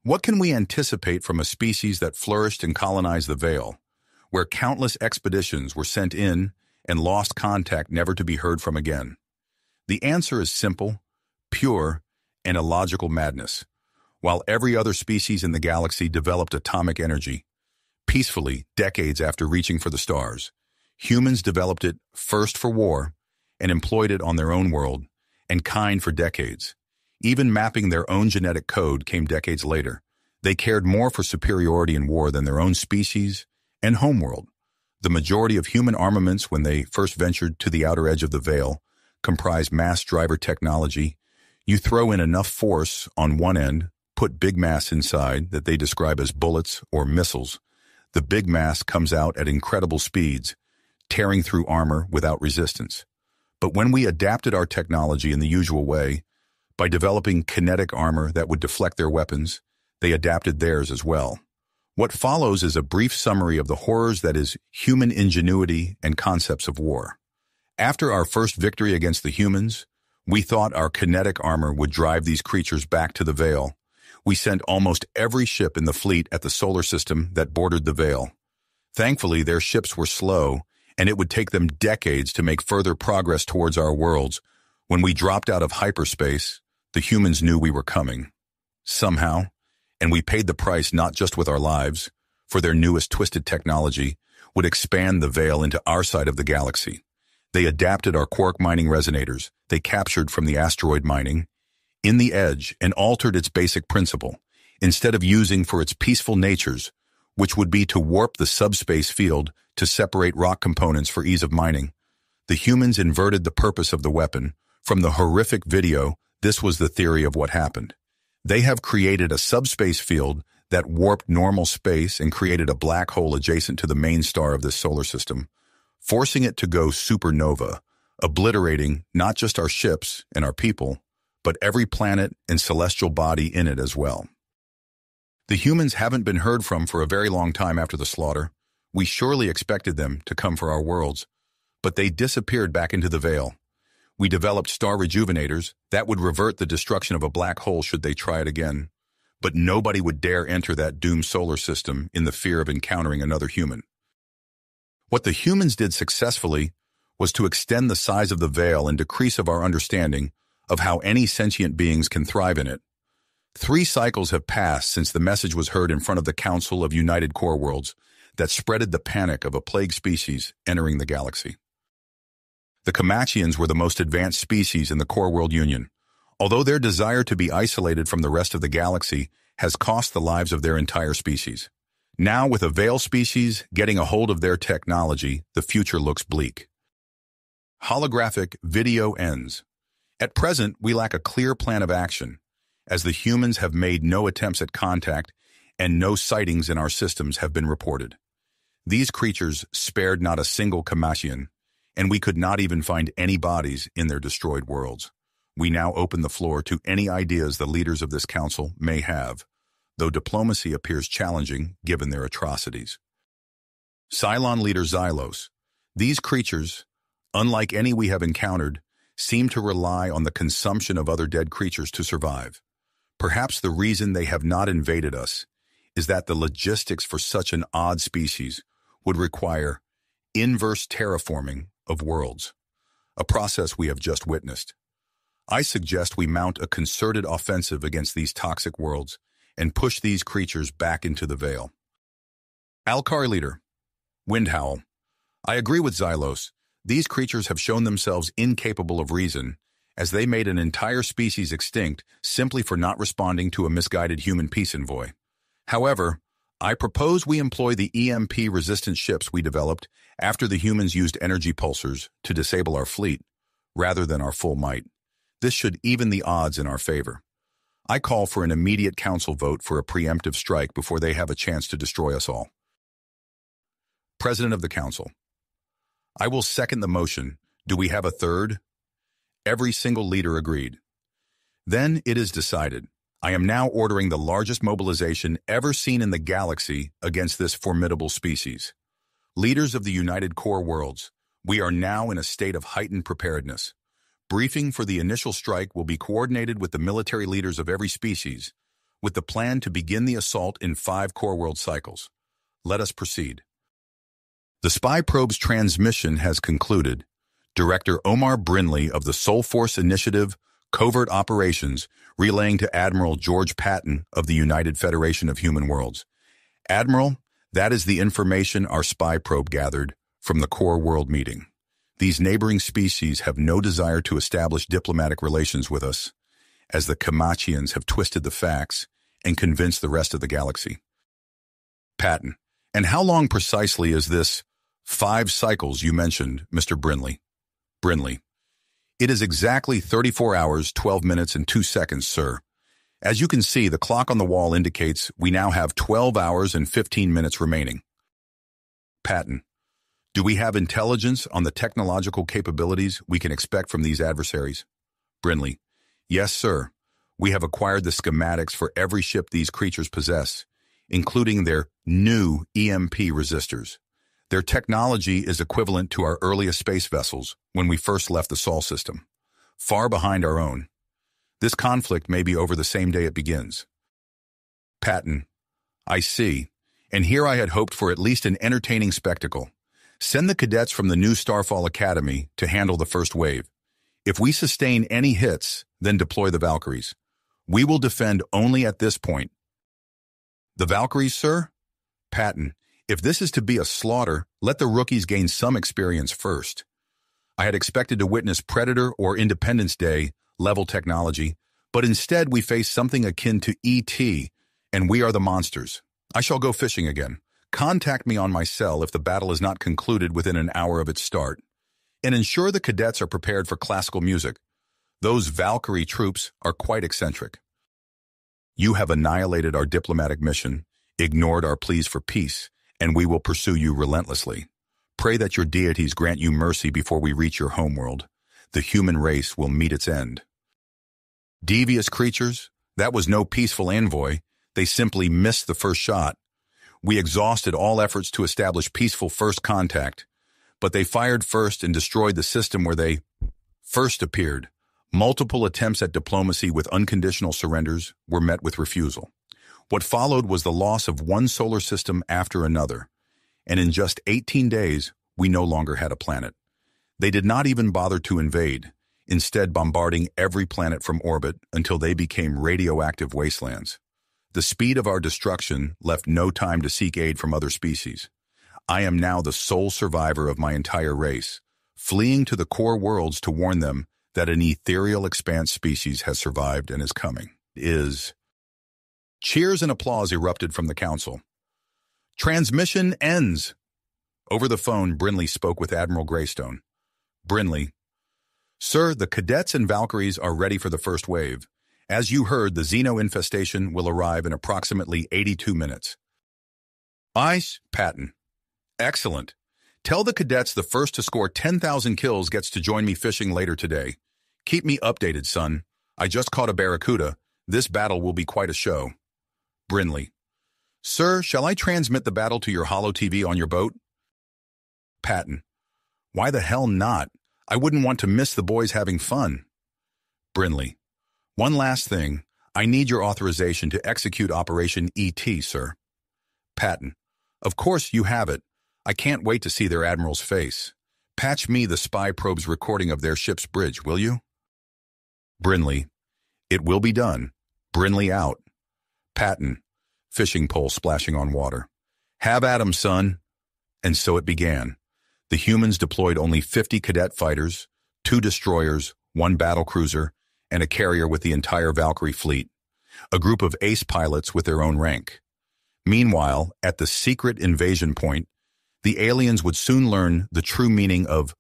What can we anticipate from a species that flourished and colonized the Veil, where countless expeditions were sent in and lost contact never to be heard from again? The answer is simple, pure, and illogical madness. While every other species in the galaxy developed atomic energy, peacefully decades after reaching for the stars, humans developed it first for war and employed it on their own world and kind for decades. Even mapping their own genetic code came decades later. They cared more for superiority in war than their own species and homeworld. The majority of human armaments when they first ventured to the outer edge of the Veil comprised mass driver technology. You throw in enough force on one end, put big mass inside that they describe as bullets or missiles. The big mass comes out at incredible speeds, tearing through armor without resistance. But when we adapted our technology in the usual way, by developing kinetic armor that would deflect their weapons, they adapted theirs as well. What follows is a brief summary of the horrors that is human ingenuity and concepts of war. After our first victory against the humans, we thought our kinetic armor would drive these creatures back to the Veil. We sent almost every ship in the fleet at the solar system that bordered the Veil. Thankfully, their ships were slow, and it would take them decades to make further progress towards our worlds. When we dropped out of hyperspace, the humans knew we were coming. Somehow, and we paid the price not just with our lives, for their newest twisted technology would expand the Veil into our side of the galaxy. They adapted our quark mining resonators they captured from the asteroid mining in the edge and altered its basic principle, instead of using for its peaceful natures, which would be to warp the subspace field to separate rock components for ease of mining. The humans inverted the purpose of the weapon. From the horrific video, this was the theory of what happened. They have created a subspace field that warped normal space and created a black hole adjacent to the main star of this solar system, forcing it to go supernova, obliterating not just our ships and our people, but every planet and celestial body in it as well. The humans haven't been heard from for a very long time after the slaughter. We surely expected them to come for our worlds, but they disappeared back into the Veil. We developed star rejuvenators that would revert the destruction of a black hole should they try it again, but nobody would dare enter that doomed solar system in the fear of encountering another human. What the humans did successfully was to extend the size of the Veil and decrease of our understanding of how any sentient beings can thrive in it. 3 cycles have passed since the message was heard in front of the Council of United Core Worlds that spreaded the panic of a plague species entering the galaxy. The Comanchians were the most advanced species in the Core World Union, although their desire to be isolated from the rest of the galaxy has cost the lives of their entire species. Now, with a Veil species getting a hold of their technology, the future looks bleak. Holographic video ends. At present, we lack a clear plan of action, as the humans have made no attempts at contact and no sightings in our systems have been reported. These creatures spared not a single Comanchian, and we could not even find any bodies in their destroyed worlds. We now open the floor to any ideas the leaders of this council may have, though diplomacy appears challenging given their atrocities. Cylon leader Xylos. These creatures, unlike any we have encountered, seem to rely on the consumption of other dead creatures to survive. Perhaps the reason they have not invaded us is that the logistics for such an odd species would require inverse terraforming of worlds, a process we have just witnessed. I suggest we mount a concerted offensive against these toxic worlds and push these creatures back into the Veil. Alkar leader, Windhowl. I agree with Xylos. These creatures have shown themselves incapable of reason, as they made an entire species extinct simply for not responding to a misguided human peace envoy. However, I propose we employ the EMP-resistant ships we developed after the humans used energy pulsars to disable our fleet, rather than our full might. This should even the odds in our favor. I call for an immediate council vote for a preemptive strike before they have a chance to destroy us all. President of the Council. I will second the motion. Do we have a third? Every single leader agreed. Then it is decided. I am now ordering the largest mobilization ever seen in the galaxy against this formidable species. Leaders of the United Core Worlds, we are now in a state of heightened preparedness. Briefing for the initial strike will be coordinated with the military leaders of every species, with the plan to begin the assault in 5 core world cycles. Let us proceed. The spy probe's transmission has concluded. Director Omar Brindley of the Soul Force Initiative Covert Operations relaying to Admiral George Patton of the United Federation of Human Worlds. Admiral, that is the information our spy probe gathered from the core world meeting. These neighboring species have no desire to establish diplomatic relations with us, as the Kamachians have twisted the facts and convinced the rest of the galaxy. Patton, and how long precisely is this 5 cycles you mentioned, Mr. Brindley? Brindley, it is exactly 34 hours, 12 minutes, and 2 seconds, sir. As you can see, the clock on the wall indicates we now have 12 hours and 15 minutes remaining. Patton, do we have intelligence on the technological capabilities we can expect from these adversaries? Brindley, yes, sir. We have acquired the schematics for every ship these creatures possess, including their new EMP resistors. Their technology is equivalent to our earliest space vessels when we first left the Sol system, far behind our own. This conflict may be over the same day it begins. Patton, I see, and here I had hoped for at least an entertaining spectacle. Send the cadets from the new Starfall Academy to handle the first wave. If we sustain any hits, then deploy the Valkyries. We will defend only at this point. The Valkyries, sir? Patton, if this is to be a slaughter, let the rookies gain some experience first. I had expected to witness Predator or Independence Day level technology, but instead we face something akin to E.T., and we are the monsters. I shall go fishing again. Contact me on my cell if the battle is not concluded within an hour of its start. And ensure the cadets are prepared for classical music. Those Valkyrie troops are quite eccentric. You have annihilated our diplomatic mission, ignored our pleas for peace, and we will pursue you relentlessly. Pray that your deities grant you mercy before we reach your homeworld. The human race will meet its end. Devious creatures, that was no peaceful envoy. They simply missed the first shot. We exhausted all efforts to establish peaceful first contact, but they fired first and destroyed the system where they first appeared. Multiple attempts at diplomacy with unconditional surrenders were met with refusal. What followed was the loss of one solar system after another, and in just 18 days, we no longer had a planet. They did not even bother to invade, instead bombarding every planet from orbit until they became radioactive wastelands. The speed of our destruction left no time to seek aid from other species. I am now the sole survivor of my entire race, fleeing to the core worlds to warn them that an ethereal expanse species has survived and is coming. Cheers and applause erupted from the council. Transmission ends. Over the phone, Brindley spoke with Admiral Greystone. Brindley, sir, the cadets and Valkyries are ready for the first wave. As you heard, the Xeno infestation will arrive in approximately 82 minutes. Ice, Patton. Excellent. Tell the cadets the first to score 10,000 kills gets to join me fishing later today. Keep me updated, son. I just caught a barracuda. This battle will be quite a show. Brindley. Sir, shall I transmit the battle to your holo TV on your boat? Patton. Why the hell not? I wouldn't want to miss the boys having fun. Brindley. One last thing. I need your authorization to execute Operation E.T., sir. Patton. Of course you have it. I can't wait to see their admiral's face. Patch me the spy probe's recording of their ship's bridge, will you? Brindley. It will be done. Brindley out. Patton. Fishing pole splashing on water. Have at 'em, son. And so it began. The humans deployed only 50 cadet fighters, 2 destroyers, 1 battlecruiser, and a carrier with the entire Valkyrie fleet. A group of ace pilots with their own rank. Meanwhile, at the secret invasion point, the aliens would soon learn the true meaning of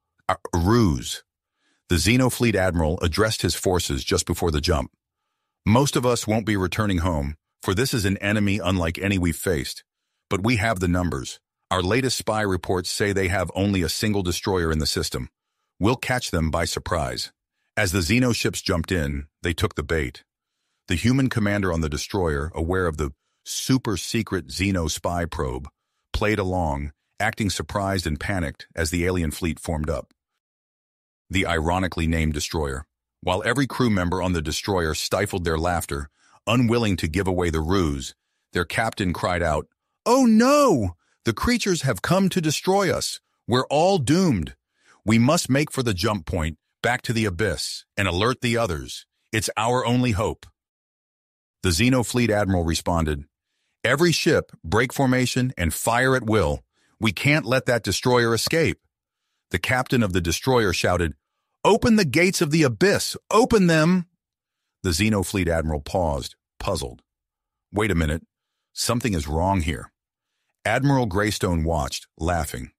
ruse. The Xenofleet admiral addressed his forces just before the jump. Most of us won't be returning home, for this is an enemy unlike any we've faced. But we have the numbers. Our latest spy reports say they have only a single destroyer in the system. We'll catch them by surprise. As the Xeno ships jumped in, they took the bait. The human commander on the destroyer, aware of the super-secret Xeno spy probe, played along, acting surprised and panicked as the alien fleet formed up. The ironically named destroyer. While every crew member on the destroyer stifled their laughter, Unwilling to give away the ruse, their captain cried out, "Oh no! The creatures have come to destroy us. We're all doomed. We must make for the jump point, back to the abyss, and alert the others. It's our only hope." The Xeno Fleet Admiral responded, "Every ship, break formation, and fire at will. We can't let that destroyer escape." The captain of the destroyer shouted, "Open the gates of the abyss! Open them!" The Xeno Fleet Admiral paused, puzzled. "Wait a minute. Something is wrong here." Admiral Greystone watched, laughing.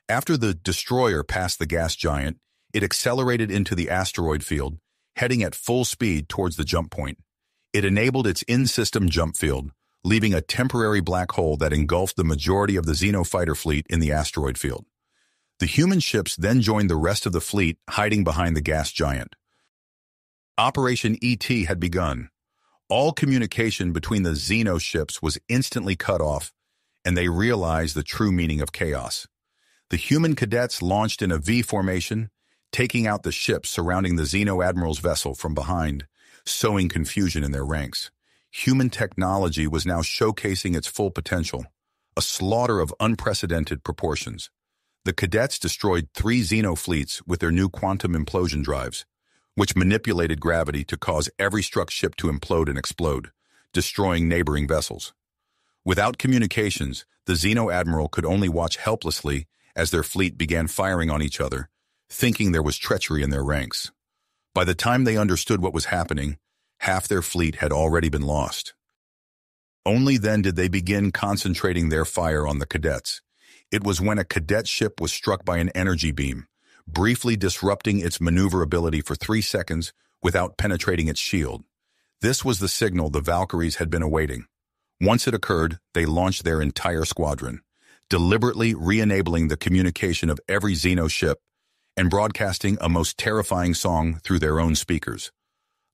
After the destroyer passed the gas giant, it accelerated into the asteroid field, heading at full speed towards the jump point. It enabled its in-system jump field, leaving a temporary black hole that engulfed the majority of the Xeno fighter fleet in the asteroid field. The human ships then joined the rest of the fleet, hiding behind the gas giant. Operation ET had begun. All communication between the Xeno ships was instantly cut off, and they realized the true meaning of chaos. The human cadets launched in a V formation, taking out the ships surrounding the Xeno Admiral's vessel from behind, sowing confusion in their ranks. Human technology was now showcasing its full potential, a slaughter of unprecedented proportions. The cadets destroyed 3 Xeno fleets with their new quantum implosion drives, which manipulated gravity to cause every struck ship to implode and explode, destroying neighboring vessels. Without communications, the Xeno Admiral could only watch helplessly as their fleet began firing on each other, thinking there was treachery in their ranks. By the time they understood what was happening, half their fleet had already been lost. Only then did they begin concentrating their fire on the cadets. It was when a cadet ship was struck by an energy beam, briefly disrupting its maneuverability for 3 seconds without penetrating its shield. This was the signal the Valkyries had been awaiting. Once it occurred, they launched their entire squadron, deliberately re-enabling the communication of every Xeno ship and broadcasting a most terrifying song through their own speakers.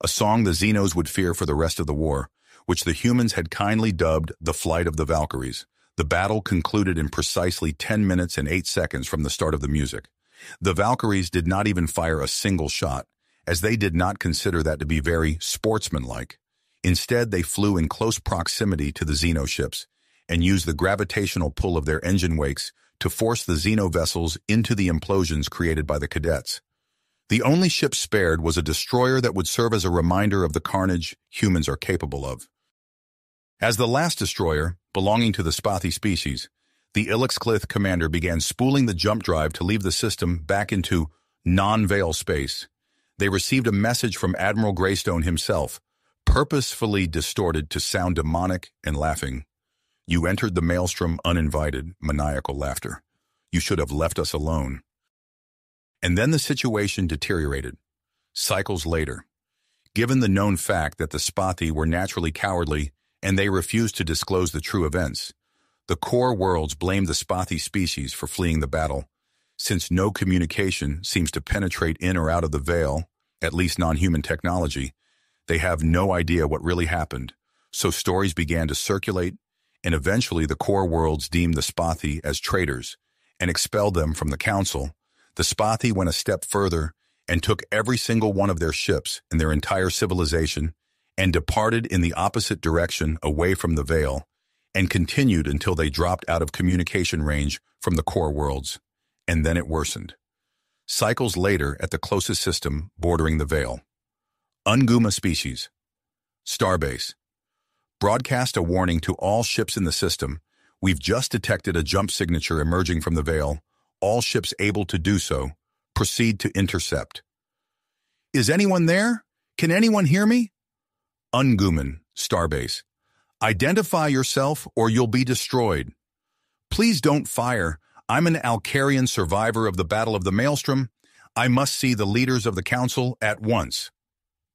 A song the Xenos would fear for the rest of the war, which the humans had kindly dubbed the Flight of the Valkyries. The battle concluded in precisely 10 minutes and 8 seconds from the start of the music. The Valkyries did not even fire a single shot, as they did not consider that to be very sportsmanlike. Instead, they flew in close proximity to the Xeno ships and used the gravitational pull of their engine wakes to force the Xeno vessels into the implosions created by the cadets. The only ship spared was a destroyer that would serve as a reminder of the carnage humans are capable of. As the last destroyer, belonging to the Spathi species, the Ilixclith commander began spooling the jump drive to leave the system back into non-veil space. They received a message from Admiral Greystone himself, purposefully distorted to sound demonic and laughing. "You entered the maelstrom uninvited," maniacal laughter. "You should have left us alone." And then the situation deteriorated. Cycles later, given the known fact that the Spathi were naturally cowardly and they refused to disclose the true events, the core worlds blamed the Spathi species for fleeing the battle. Since no communication seems to penetrate in or out of the veil, at least non-human technology, they have no idea what really happened. So stories began to circulate, and eventually the core worlds deemed the Spathi as traitors and expelled them from the council. The Spathi went a step further and took every single one of their ships and their entire civilization and departed in the opposite direction away from the veil and continued until they dropped out of communication range from the core worlds. And then it worsened. Cycles later at the closest system bordering the veil. Unguma species. Starbase. Broadcast a warning to all ships in the system. We've just detected a jump signature emerging from the veil. All ships able to do so, proceed to intercept. Is anyone there? Can anyone hear me? Unguman, Starbase. Identify yourself or you'll be destroyed. Please don't fire. I'm an Alcarian survivor of the Battle of the Maelstrom. I must see the leaders of the Council at once.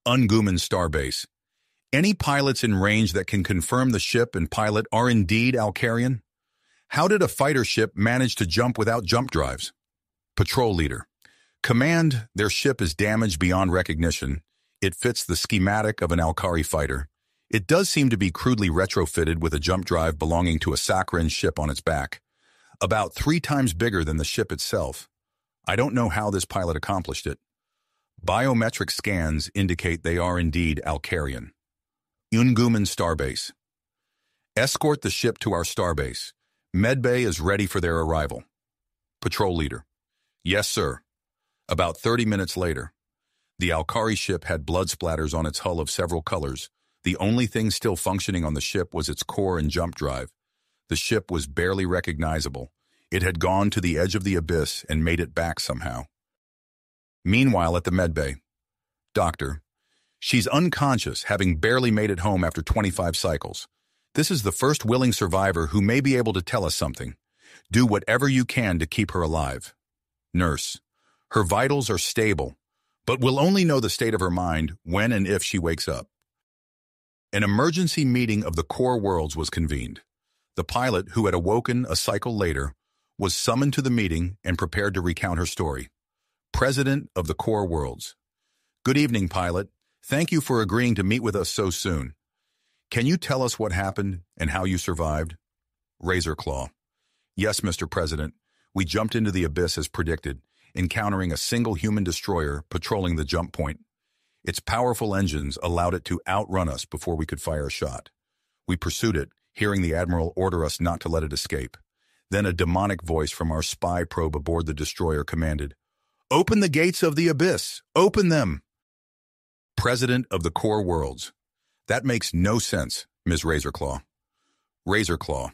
Unguman Starbase. Any pilots in range that can confirm the ship and pilot are indeed Alcarian? How did a fighter ship manage to jump without jump drives? Patrol Leader. Command, their ship is damaged beyond recognition. It fits the schematic of an Alcari fighter. It does seem to be crudely retrofitted with a jump drive belonging to a Sakharin ship on its back, about 3 times bigger than the ship itself. I don't know how this pilot accomplished it. Biometric scans indicate they are indeed Alcarian. Unguman Starbase. Escort the ship to our starbase. Medbay is ready for their arrival. Patrol leader. Yes, sir. About 30 minutes later, the Alkari ship had blood splatters on its hull of several colors. The only thing still functioning on the ship was its core and jump drive. The ship was barely recognizable. It had gone to the edge of the abyss and made it back somehow. Meanwhile, at the medbay, Doctor, she's unconscious, having barely made it home after 25 cycles. This is the first willing survivor who may be able to tell us something. Do whatever you can to keep her alive. Nurse, her vitals are stable, but we'll only know the state of her mind when and if she wakes up. An emergency meeting of the core worlds was convened. The pilot, who had awoken a cycle later, was summoned to the meeting and prepared to recount her story. President of the core worlds. Good evening, pilot. Thank you for agreeing to meet with us so soon. Can you tell us what happened and how you survived? Razorclaw. Yes, Mr. President. We jumped into the abyss as predicted, encountering a single human destroyer patrolling the jump point. Its powerful engines allowed it to outrun us before we could fire a shot. We pursued it, hearing the Admiral order us not to let it escape. Then a demonic voice from our spy probe aboard the destroyer commanded, "Open the gates of the abyss! Open them!" President of the core worlds. That makes no sense, Ms. Razorclaw. Razorclaw.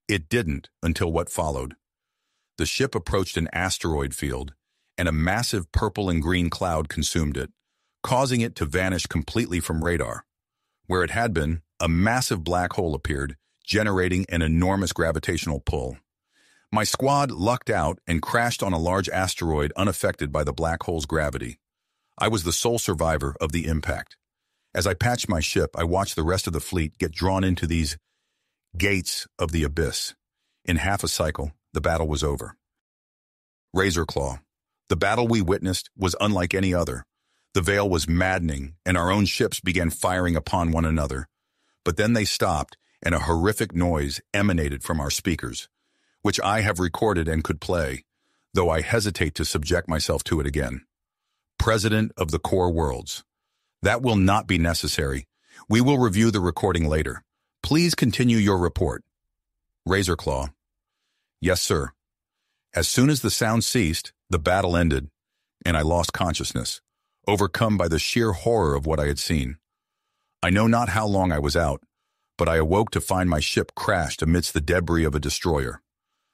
It didn't until what followed. The ship approached an asteroid field, and a massive purple and green cloud consumed it, causing it to vanish completely from radar. Where it had been, a massive black hole appeared, generating an enormous gravitational pull. My squad lucked out and crashed on a large asteroid unaffected by the black hole's gravity. I was the sole survivor of the impact. As I patched my ship, I watched the rest of the fleet get drawn into these gates of the abyss. In half a cycle, the battle was over. Razorclaw. The battle we witnessed was unlike any other. The veil was maddening, and our own ships began firing upon one another. But then they stopped, and a horrific noise emanated from our speakers, which I have recorded and could play, though I hesitate to subject myself to it again. President of the core worlds. That will not be necessary. We will review the recording later. Please continue your report. Razorclaw. Yes, sir. As soon as the sound ceased, the battle ended, and I lost consciousness, overcome by the sheer horror of what I had seen. I know not how long I was out, but I awoke to find my ship crashed amidst the debris of a destroyer.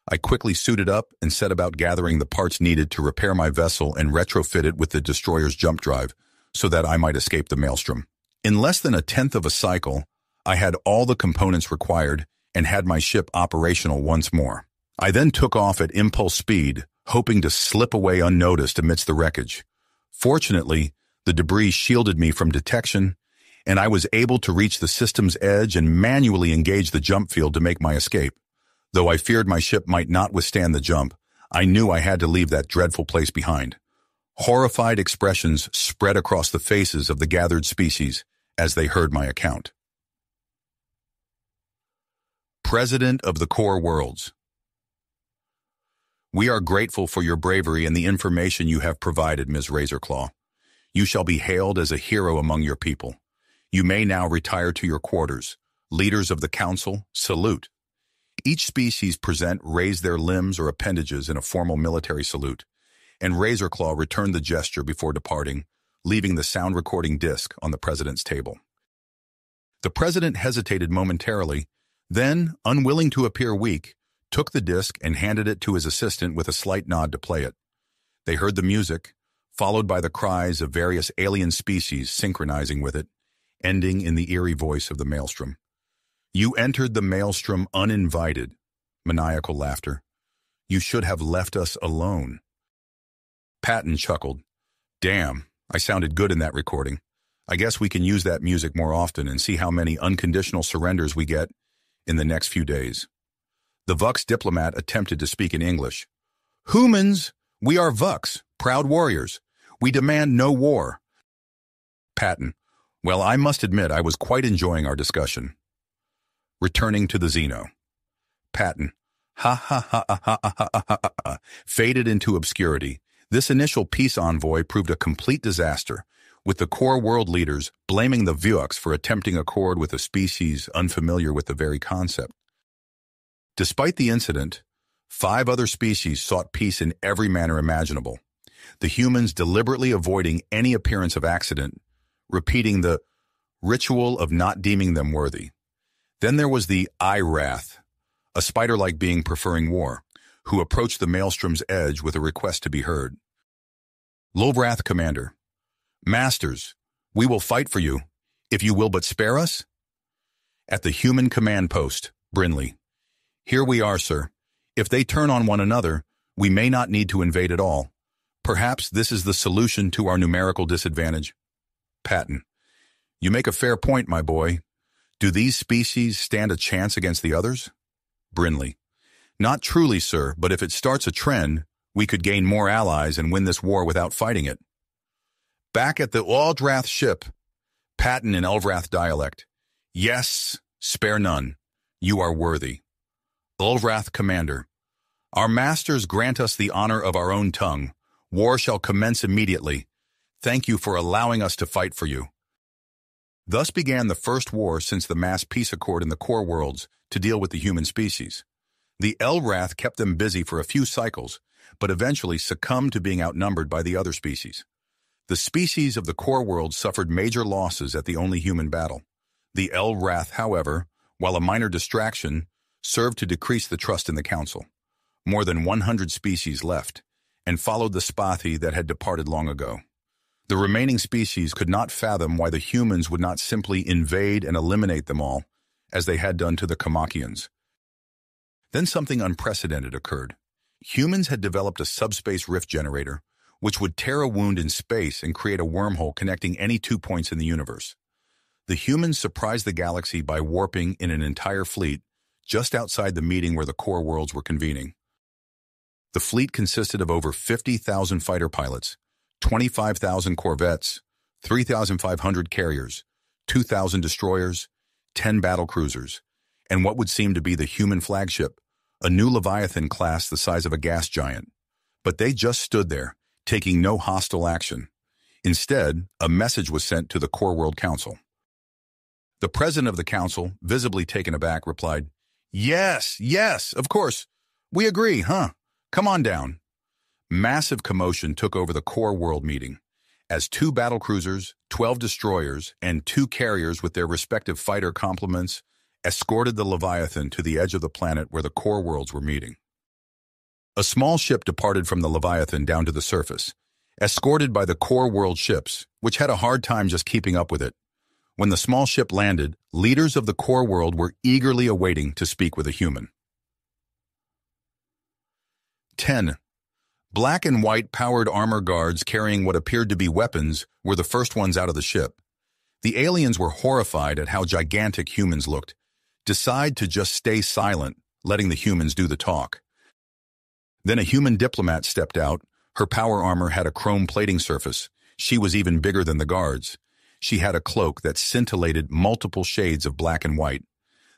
I quickly suited up and set about gathering the parts needed to repair my vessel and retrofit it with the destroyer's jump drive so that I might escape the maelstrom. In less than a tenth of a cycle, I had all the components required and had my ship operational once more. I then took off at impulse speed, hoping to slip away unnoticed amidst the wreckage. Fortunately, the debris shielded me from detection, and I was able to reach the system's edge and manually engage the jump field to make my escape. Though I feared my ship might not withstand the jump, I knew I had to leave that dreadful place behind. Horrified expressions spread across the faces of the gathered species as they heard my account. President of the core worlds. We are grateful for your bravery and the information you have provided, Ms. Razorclaw. You shall be hailed as a hero among your people. You may now retire to your quarters. Leaders of the council, salute. Each species present raised their limbs or appendages in a formal military salute, and Razorclaw returned the gesture before departing, leaving the sound recording disc on the president's table. The president hesitated momentarily, then, unwilling to appear weak, took the disc and handed it to his assistant with a slight nod to play it. They heard the music, followed by the cries of various alien species synchronizing with it, ending in the eerie voice of the maelstrom. You entered the maelstrom uninvited. Maniacal laughter. You should have left us alone. Patton chuckled. Damn, I sounded good in that recording. I guess we can use that music more often and see how many unconditional surrenders we get in the next few days. The Vux diplomat attempted to speak in English. Humans, we are Vux, proud warriors. We demand no war. Patton. Well, I must admit I was quite enjoying our discussion. Returning to the Xeno. Patton. Ha ha ha ha ha ha ha ha ha. Faded into obscurity. This initial peace envoy proved a complete disaster. with the core world leaders blaming the Vuox for attempting accord with a species unfamiliar with the very concept. Despite the incident, 5 other species sought peace in every manner imaginable, the humans deliberately avoiding any appearance of accident, repeating the ritual of not deeming them worthy. Then there was the I-Wrath, a spider-like being preferring war, who approached the maelstrom's edge with a request to be heard. Lolwrath Commander, Masters, we will fight for you, if you will but spare us? At the human command post, Brinley, here we are, sir. If they turn on one another, we may not need to invade at all. Perhaps this is the solution to our numerical disadvantage. Patton, you make a fair point, my boy. Do these species stand a chance against the others? Brinley, not truly, sir, but if it starts a trend, we could gain more allies and win this war without fighting it. Back at the Lolwrath ship, Patton in Lolwrath dialect. Yes, spare none. You are worthy. Lolwrath Commander, our masters grant us the honor of our own tongue. War shall commence immediately. Thank you for allowing us to fight for you. Thus began the first war since the mass peace accord in the core worlds to deal with the human species. The Lolwrath kept them busy for a few cycles, but eventually succumbed to being outnumbered by the other species. The species of the core world suffered major losses at the only human battle. The Lolwrath, however, while a minor distraction, served to decrease the trust in the Council. More than 100 species left, and followed the Spathi that had departed long ago. The remaining species could not fathom why the humans would not simply invade and eliminate them all, as they had done to the Kamakians. Then something unprecedented occurred. Humans had developed a subspace rift generator, which would tear a wound in space and create a wormhole connecting any 2 points in the universe. The humans surprised the galaxy by warping in an entire fleet just outside the meeting where the core worlds were convening. The fleet consisted of over 50,000 fighter pilots, 25,000 corvettes, 3,500 carriers, 2,000 destroyers, 10 battle cruisers, and what would seem to be the human flagship, a new Leviathan class the size of a gas giant. But they just stood there, taking no hostile action. Instead, a message was sent to the Core World Council. The president of the council, visibly taken aback, replied, Yes, of course. We agree, huh? Come on down. Massive commotion took over the Core World meeting, as 2 battlecruisers, 12 destroyers, and 2 carriers with their respective fighter complements escorted the Leviathan to the edge of the planet where the Core Worlds were meeting. A small ship departed from the Leviathan down to the surface, escorted by the Core World ships, which had a hard time just keeping up with it. When the small ship landed, leaders of the Core World were eagerly awaiting to speak with a human. 10. Black and white powered armor guards carrying what appeared to be weapons were the first ones out of the ship. The aliens were horrified at how gigantic humans looked, decided to just stay silent, letting the humans do the talk. Then a human diplomat stepped out. Her power armor had a chrome plating surface. She was even bigger than the guards. She had a cloak that scintillated multiple shades of black and white.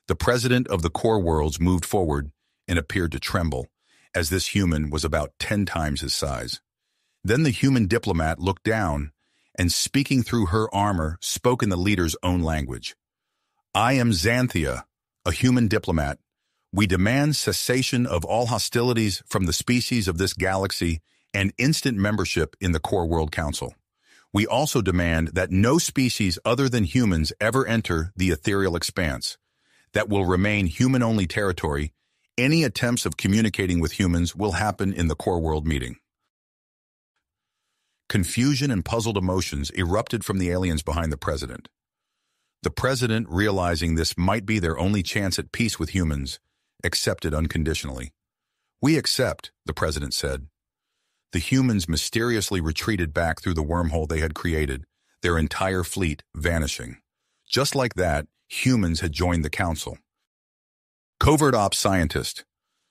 The president of the Core Worlds moved forward and appeared to tremble, as this human was about 10 times his size. Then the human diplomat looked down and, speaking through her armor, spoke in the leader's own language. I am Xanthia, a human diplomat. We demand cessation of all hostilities from the species of this galaxy and instant membership in the Core World Council. We also demand that no species other than humans ever enter the ethereal expanse. That will remain human-only territory. Any attempts of communicating with humans will happen in the Core World meeting. Confusion and puzzled emotions erupted from the aliens behind the president. The president, realizing this might be their only chance at peace with humans, accepted unconditionally. We accept, the president said. The humans mysteriously retreated back through the wormhole they had created, their entire fleet vanishing. Just like that, humans had joined the council. Covert Ops Scientist.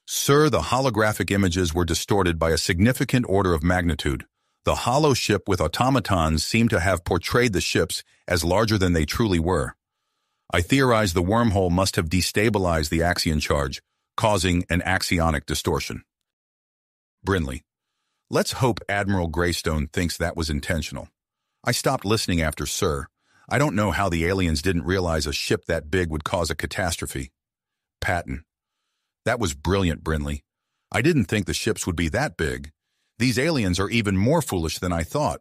Sir, the holographic images were distorted by a significant order of magnitude. The hollow ship with automatons seemed to have portrayed the ships as larger than they truly were. I theorize the wormhole must have destabilized the axion charge, causing an axionic distortion. Brinley. Let's hope Admiral Greystone thinks that was intentional. I stopped listening after Sir. I don't know how the aliens didn't realize a ship that big would cause a catastrophe. Patton. That was brilliant, Brinley. I didn't think the ships would be that big. These aliens are even more foolish than I thought.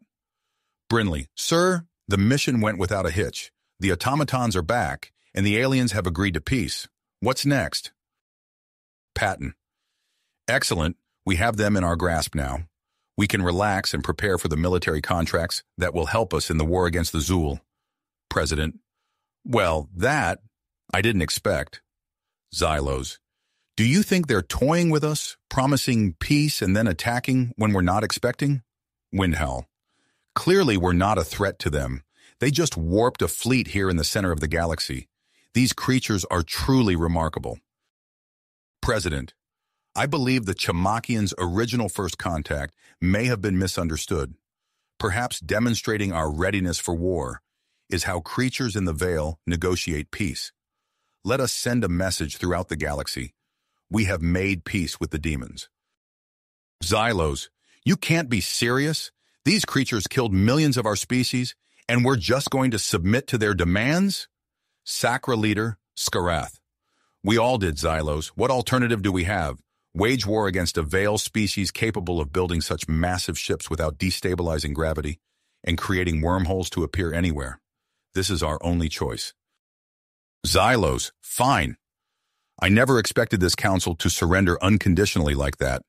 Brinley. Sir, the mission went without a hitch. The automatons are back, and the aliens have agreed to peace. What's next? Patton. Excellent. We have them in our grasp now. We can relax and prepare for the military contracts that will help us in the war against the Zool. President. Well, that I didn't expect. Xylos. Do you think they're toying with us, promising peace and then attacking when we're not expecting? Windhell. Clearly we're not a threat to them. They just warped a fleet here in the center of the galaxy. These creatures are truly remarkable. President. I believe the Chamakians' original first contact may have been misunderstood. Perhaps demonstrating our readiness for war is how creatures in the Veil negotiate peace. Let us send a message throughout the galaxy. We have made peace with the demons. Xylos, you can't be serious. These creatures killed millions of our species, and we're just going to submit to their demands? Sacra leader, Skarath. We all did, Xylos. What alternative do we have? Wage war against a Veil species capable of building such massive ships without destabilizing gravity and creating wormholes to appear anywhere. This is our only choice. Xylos, fine. I never expected this council to surrender unconditionally like that.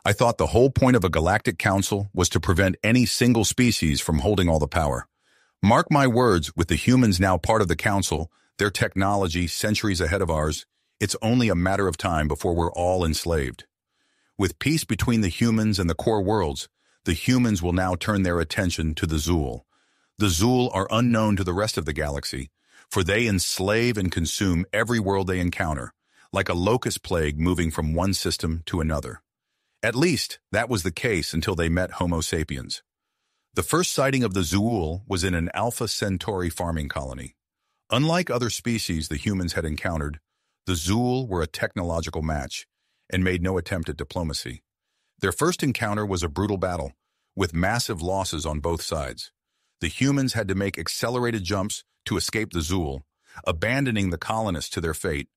I thought the whole point of a galactic council was to prevent any single species from holding all the power. Mark my words, with the humans now part of the council, their technology centuries ahead of ours, it's only a matter of time before we're all enslaved. With peace between the humans and the core worlds, the humans will now turn their attention to the Zool. The Zool are unknown to the rest of the galaxy, for they enslave and consume every world they encounter, like a locust plague moving from one system to another. At least, that was the case until they met Homo sapiens. The first sighting of the Zool was in an Alpha Centauri farming colony. Unlike other species the humans had encountered, the Zool were a technological match and made no attempt at diplomacy. Their first encounter was a brutal battle, with massive losses on both sides. The humans had to make accelerated jumps to escape the Zool, abandoning the colonists to their fate.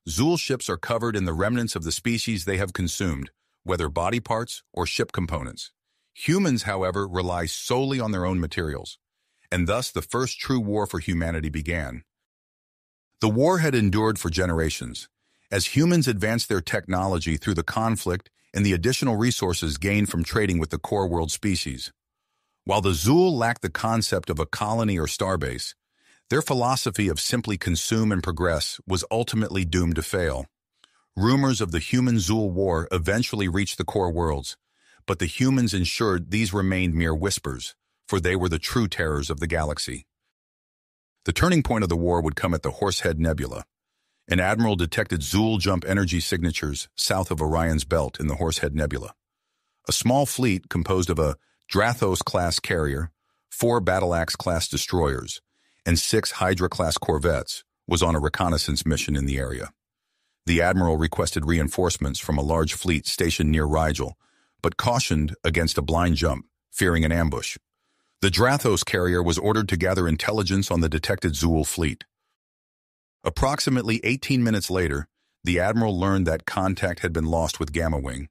Zool ships are covered in the remnants of the species they have consumed, whether body parts or ship components. Humans, however, rely solely on their own materials, and thus the first true war for humanity began. The war had endured for generations, as humans advanced their technology through the conflict and the additional resources gained from trading with the core world species. While the Zool lacked the concept of a colony or starbase, their philosophy of simply consume and progress was ultimately doomed to fail. Rumors of the human-Zool war eventually reached the core worlds, but the humans ensured these remained mere whispers, for they were the true terrors of the galaxy. The turning point of the war would come at the Horsehead Nebula. An admiral detected Zool jump energy signatures south of Orion's belt in the Horsehead Nebula. A small fleet composed of a Drathos-class carrier, 4 Battle-Axe-class destroyers, and 6 Hydra-class corvettes was on a reconnaissance mission in the area. The admiral requested reinforcements from a large fleet stationed near Rigel, but cautioned against a blind jump, fearing an ambush. The Drathos carrier was ordered to gather intelligence on the detected Zool fleet. Approximately 18 minutes later, the admiral learned that contact had been lost with Gamma Wing,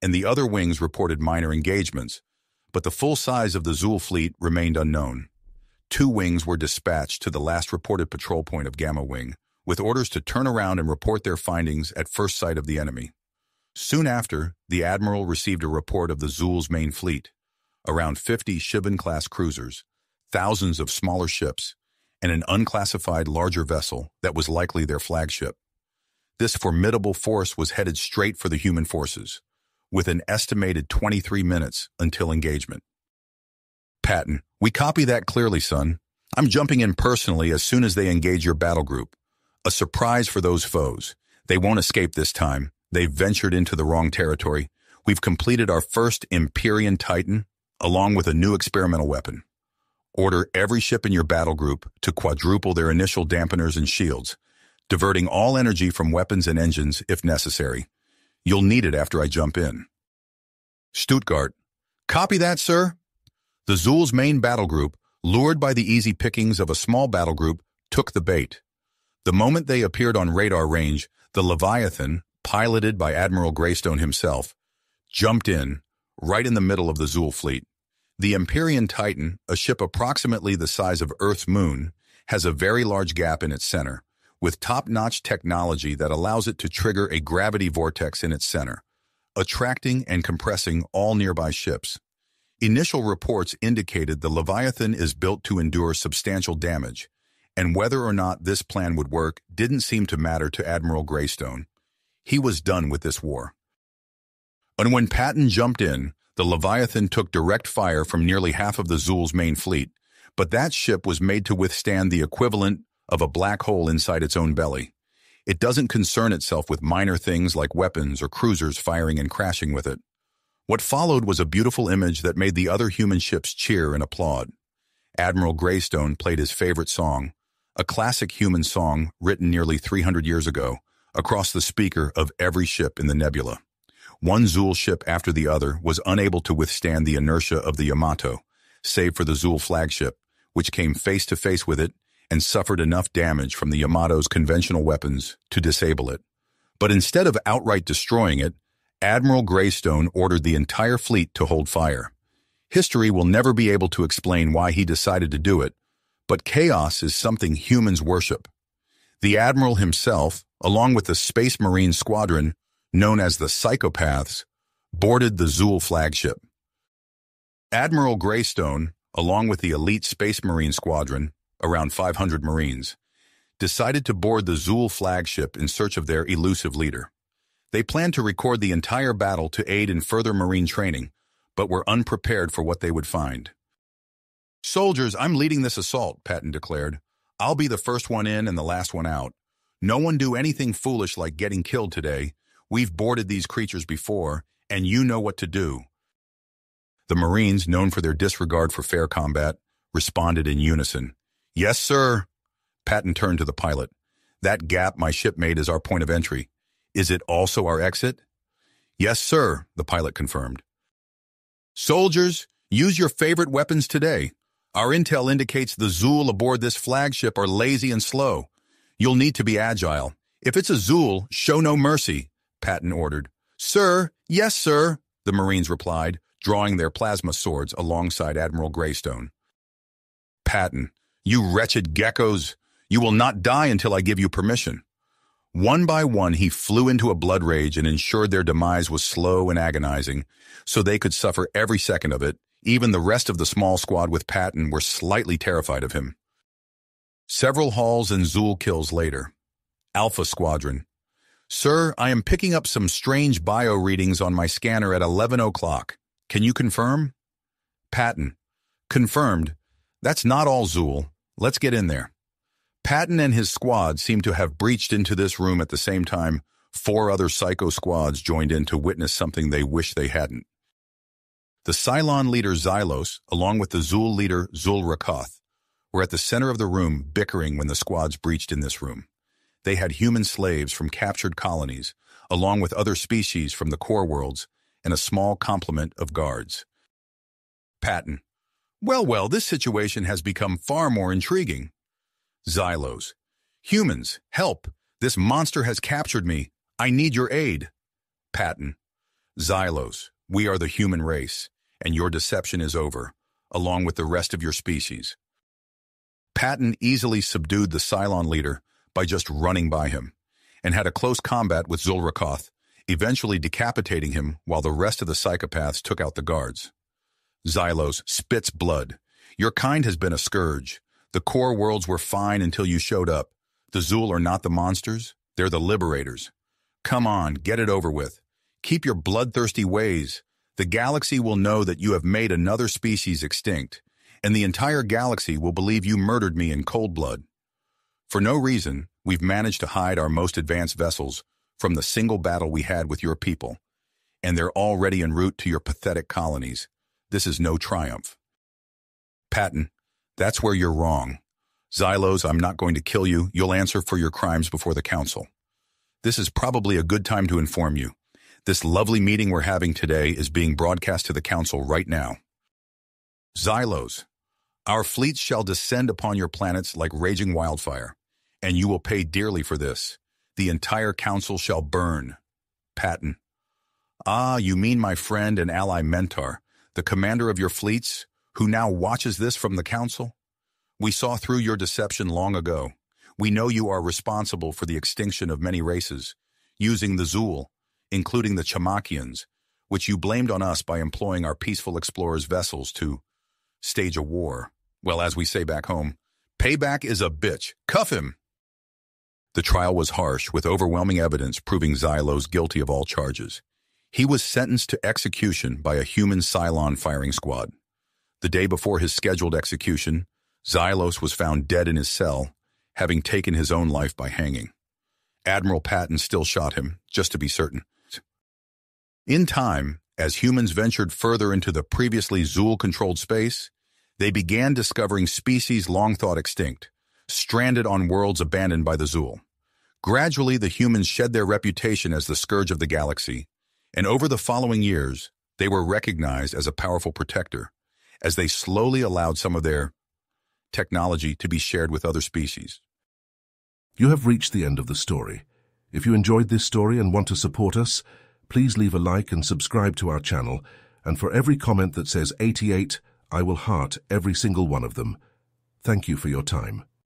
and the other wings reported minor engagements, but the full size of the Zool fleet remained unknown. 2 wings were dispatched to the last reported patrol point of Gamma Wing, with orders to turn around and report their findings at first sight of the enemy. Soon after, the admiral received a report of the Zool's main fleet, around 50 Shivan-class cruisers, thousands of smaller ships, and an unclassified larger vessel that was likely their flagship. This formidable force was headed straight for the human forces, with an estimated 23 minutes until engagement. Patton, we copy that clearly, son. I'm jumping in personally as soon as they engage your battle group. A surprise for those foes. They won't escape this time. They've ventured into the wrong territory. We've completed our first Empyrean Titan, along with a new experimental weapon. Order every ship in your battle group to quadruple their initial dampeners and shields, diverting all energy from weapons and engines if necessary. You'll need it after I jump in. Stuttgart. Copy that, sir. The Zool's main battle group lured by the easy pickings of a small battle group, took the bait. The moment they appeared on radar range, the Leviathan, piloted by Admiral Greystone himself, jumped in, right in the middle of the Zool fleet. The Empyrean Titan, a ship approximately the size of Earth's moon, has a very large gap in its center, with top-notch technology that allows it to trigger a gravity vortex in its center, attracting and compressing all nearby ships. Initial reports indicated the Leviathan is built to endure substantial damage, and whether or not this plan would work didn't seem to matter to Admiral Greystone. He was done with this war. And when Patton jumped in, the Leviathan took direct fire from nearly half of the Zool's main fleet, but that ship was made to withstand the equivalent of a black hole inside its own belly. It doesn't concern itself with minor things like weapons or cruisers firing and crashing with it. What followed was a beautiful image that made the other human ships cheer and applaud. Admiral Greystone played his favorite song, a classic human song written nearly 300 years ago, across the speaker of every ship in the nebula. One Zool ship after the other was unable to withstand the inertia of the Yamato, save for the Zool flagship, which came face to face with it and suffered enough damage from the Yamato's conventional weapons to disable it. But instead of outright destroying it, Admiral Greystone ordered the entire fleet to hold fire. History will never be able to explain why he decided to do it, but chaos is something humans worship. The Admiral himself, along with the Space Marine Squadron, known as the Psychopaths, boarded the Zool flagship. Admiral Greystone, along with the elite Space Marine Squadron, around 500 Marines, decided to board the Zool flagship in search of their elusive leader. They planned to record the entire battle to aid in further Marine training, but were unprepared for what they would find. "Soldiers, I'm leading this assault," Patton declared. "I'll be the first one in and the last one out. No one do anything foolish like getting killed today. We've boarded these creatures before, and you know what to do." The Marines, known for their disregard for fair combat, responded in unison. "Yes, sir." Patton turned to the pilot. "That gap my ship made is our point of entry. Is it also our exit?" "Yes, sir," the pilot confirmed. "Soldiers, use your favorite weapons today. Our intel indicates the Zool aboard this flagship are lazy and slow. You'll need to be agile. If it's a Zool, show no mercy," Patton ordered. "Sir, yes, sir," the Marines replied, drawing their plasma swords alongside Admiral Greystone. "Patton, you wretched geckos, you will not die until I give you permission." One by one, he flew into a blood rage and ensured their demise was slow and agonizing, so they could suffer every second of it. Even the rest of the small squad with Patton were slightly terrified of him. Several hauls and Zool kills later. Alpha Squadron. "Sir, I am picking up some strange bio readings on my scanner at 11 o'clock. Can you confirm?" Patton. "Confirmed. That's not all, Zool. Let's get in there." Patton and his squad seemed to have breached into this room at the same time. 4 other Psycho squads joined in to witness something they wish they hadn't. The Cylon leader Xylos, along with the Zool leader Zul-Rakoth, were at the center of the room bickering when the squads breached in this room. They had human slaves from captured colonies, along with other species from the core worlds, and a small complement of guards. Patton. Well, this situation has become far more intriguing." Xylos. "Humans, help! This monster has captured me. I need your aid." Patton. "Xylos, we are the human race, and your deception is over, along with the rest of your species." Patton easily subdued the Cylon leader by just running by him, and had a close combat with Zul-Rakoth, eventually decapitating him while the rest of the psychopaths took out the guards. Xylos spits blood. "Your kind has been a scourge. The core worlds were fine until you showed up. The Zool are not the monsters, they're the liberators. Come on, get it over with. Keep your bloodthirsty ways. The galaxy will know that you have made another species extinct, and the entire galaxy will believe you murdered me in cold blood. For no reason, we've managed to hide our most advanced vessels from the single battle we had with your people, and they're already en route to your pathetic colonies. This is no triumph." Patton. "That's where you're wrong. Xylos, I'm not going to kill you. You'll answer for your crimes before the council. This is probably a good time to inform you. This lovely meeting we're having today is being broadcast to the council right now." Xylos. Our fleets shall descend upon your planets like raging wildfire, and you will pay dearly for this. The entire council shall burn. Patton. Ah, you mean my friend and ally Mentor, the commander of your fleets, who now watches this from the council? We saw through your deception long ago. We know you are responsible for the extinction of many races, using the Zool, including the Chamakians, which you blamed on us by employing our peaceful explorers' vessels to stage a war. Well, as we say back home, payback is a bitch. Cuff him! The trial was harsh, with overwhelming evidence proving Xylos guilty of all charges. He was sentenced to execution by a human Cylon firing squad. The day before his scheduled execution, Xylos was found dead in his cell, having taken his own life by hanging. Admiral Patton still shot him, just to be certain. In time, as humans ventured further into the previously Zool-controlled space, they began discovering species long thought extinct, stranded on worlds abandoned by the Zool. Gradually, the humans shed their reputation as the scourge of the galaxy, and over the following years, they were recognized as a powerful protector, as they slowly allowed some of their technology to be shared with other species. You have reached the end of the story. If you enjoyed this story and want to support us, please leave a like and subscribe to our channel, and for every comment that says 88, I will heart every single one of them. Thank you for your time.